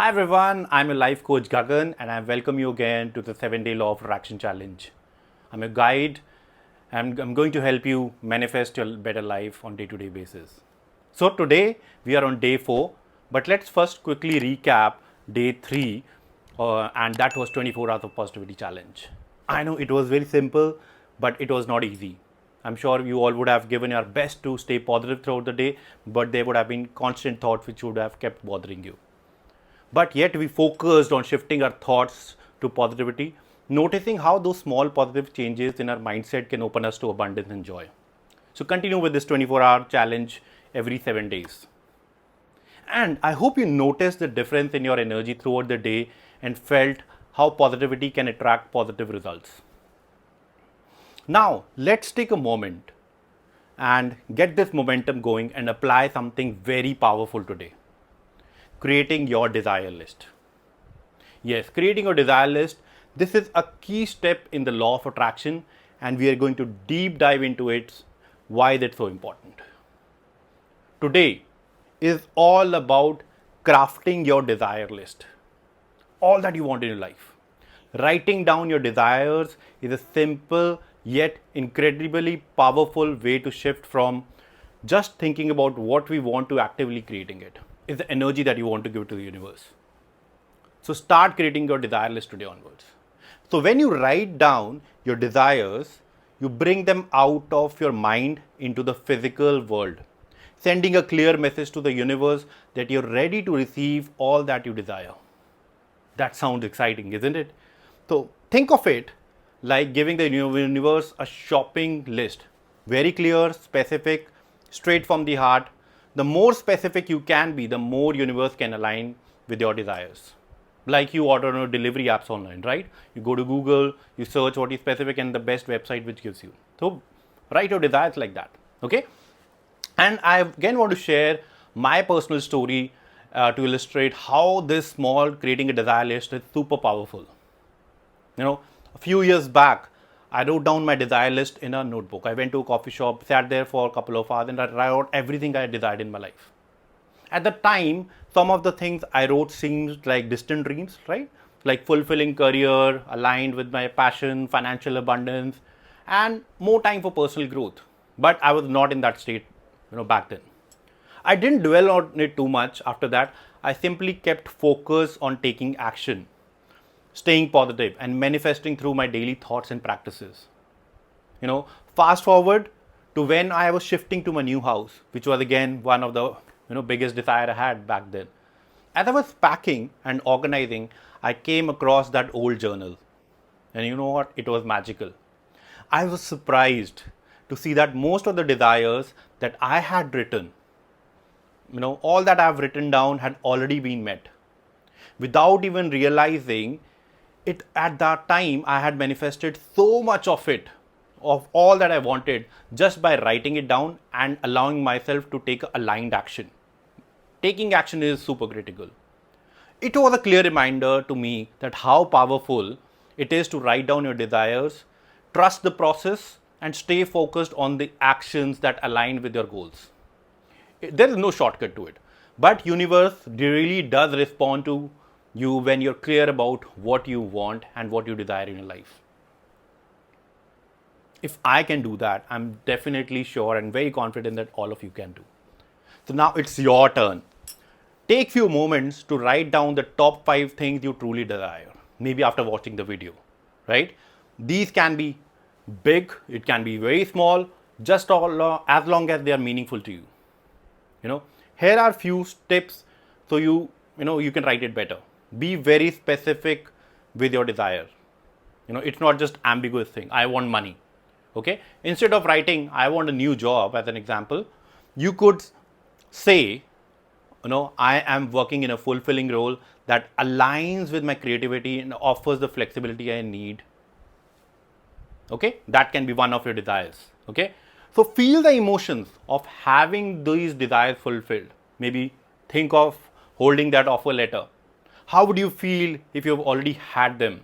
Hi everyone, I'm your life coach Gagan and I welcome you again to the 7-day law of attraction challenge. I'm a guide and I'm going to help you manifest your better life on day-to-day basis. So today we are on day 4, but let's first quickly recap day 3 and that was 24 hours of positivity challenge. I know it was very simple, but it was not easy. I'm sure you all would have given your best to stay positive throughout the day, but there would have been constant thoughts which would have kept bothering you. But yet we focused on shifting our thoughts to positivity, noticing how those small positive changes in our mindset can open us to abundance and joy. So continue with this 24-hour challenge every 7 days. And I hope you noticed the difference in your energy throughout the day and felt how positivity can attract positive results. Now, let's take a moment and get this momentum going and apply something very powerful today. Creating your desire list. Yes, creating your desire list. This is a key step in the law of attraction, and we are going to deep dive into it. Why that's so important. Today is all about crafting your desire list. All that you want in your life. Writing down your desires is a simple yet incredibly powerful way to shift from just thinking about what we want to actively creating it. Is the energy that you want to give to the universe. So start creating your desire list today onwards. So when you write down your desires, you bring them out of your mind into the physical world, sending a clear message to the universe that you're ready to receive all that you desire. That sounds exciting, isn't it? So think of it like giving the universe a shopping list. Very clear, specific, straight from the heart. The more specific you can be, the more universe can align with your desires. Like you order on delivery apps online, right? You go to Google, you search what is specific and the best website which gives you. So write your desires like that, okay? And I again want to share my personal story to illustrate how this small creating a desire list is super powerful. A few years back, I wrote down my desire list in a notebook. I went to a coffee shop, sat there for a couple of hours, and I wrote everything I desired in my life. At the time, some of the things I wrote seemed like distant dreams, right? Like fulfilling career, aligned with my passion, financial abundance, and more time for personal growth. But I was not in that state, back then. I didn't dwell on it too much after that. I simply kept focus on taking action, staying positive and manifesting through my daily thoughts and practices. Fast forward to when I was shifting to my new house, which was again one of the biggest desire I had back then. As I was packing and organizing, I came across that old journal. And you know what? It was magical. I was surprised to see that most of the desires that I had written, all that I've written down had already been met. Without even realizing it at that time, I had manifested so much of it, of all that I wanted, just by writing it down and allowing myself to take aligned action. Taking action is super critical. It was a clear reminder to me that how powerful it is to write down your desires, trust the process, and stay focused on the actions that align with your goals. There is no shortcut to it, but universe really does respond to you when you're clear about what you want and what you desire in your life. If I can do that, I'm definitely sure and very confident that all of you can do. So now it's your turn. Take few moments to write down the top 5 things you truly desire, maybe after watching the video, right? These can be big, it can be very small, just as long as they are meaningful to you. Here are few tips so you can write it better. Be very specific with your desire. It's not just ambiguous thing. I want money. Okay. Instead of writing, I want a new job as an example, you could say, I am working in a fulfilling role that aligns with my creativity and offers the flexibility I need. Okay. That can be one of your desires. Okay. So feel the emotions of having these desires fulfilled. Maybe think of holding that offer letter. How would you feel if you've already had them?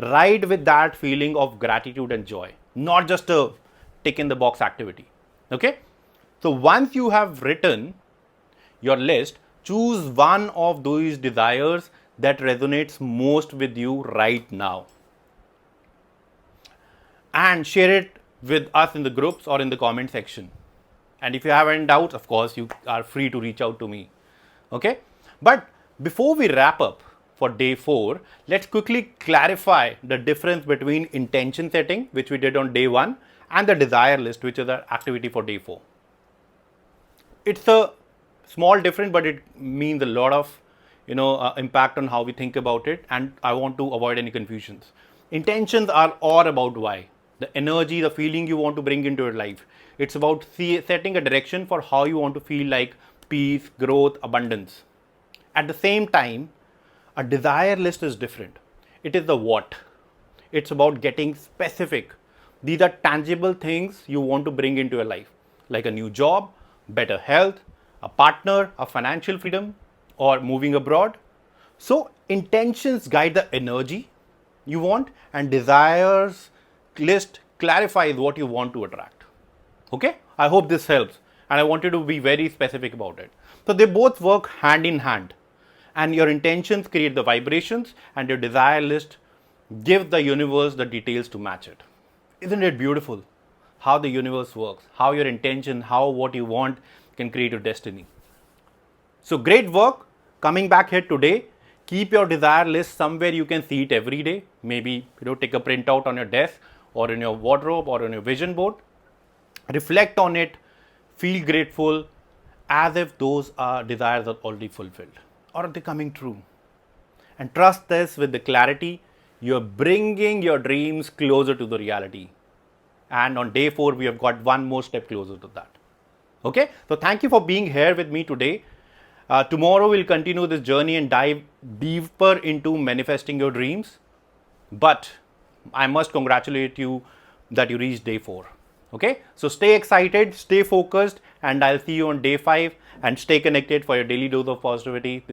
Write with that feeling of gratitude and joy, not just a tick in the box activity. Okay. So once you have written your list, Choose one of those desires that resonates most with you right now and share it with us in the groups or in the comment section. And if you have any doubts, of course, you are free to reach out to me. Okay? But before we wrap up for day 4, let's quickly clarify the difference between intention setting, which we did on day 1, and the desire list, which is the activity for day 4. It's a small difference, but it means a lot of impact on how we think about it, and I want to avoid any confusions. Intentions are all about why, the energy, the feeling you want to bring into your life. It's about setting a direction for how you want to feel like peace, growth, abundance. At the same time, a desire list is different. It is the what. It's about getting specific. These are tangible things you want to bring into your life, like a new job, better health, a partner, a financial freedom, or moving abroad. So intentions guide the energy you want, and desires list clarifies what you want to attract. Okay, I hope this helps, and I wanted to be very specific about it. So they both work hand in hand, and your intentions create the vibrations, and your desire list gives the universe the details to match it. Isn't it beautiful how the universe works, how your intention, how what you want can create your destiny? So great work coming back here today. Keep your desire list somewhere you can see it every day. Maybe take a printout on your desk or in your wardrobe or on your vision board. Reflect on it, feel grateful as if those desires are already fulfilled or are they coming true. And trust this with the clarity, you're bringing your dreams closer to the reality. And on day 4, we have got one more step closer to that. Okay, so thank you for being here with me today. Tomorrow we'll continue this journey and dive deeper into manifesting your dreams. But I must congratulate you that you reached day 4. Okay, so stay excited, stay focused, and I'll see you on day 5, and stay connected for your daily dose of positivity.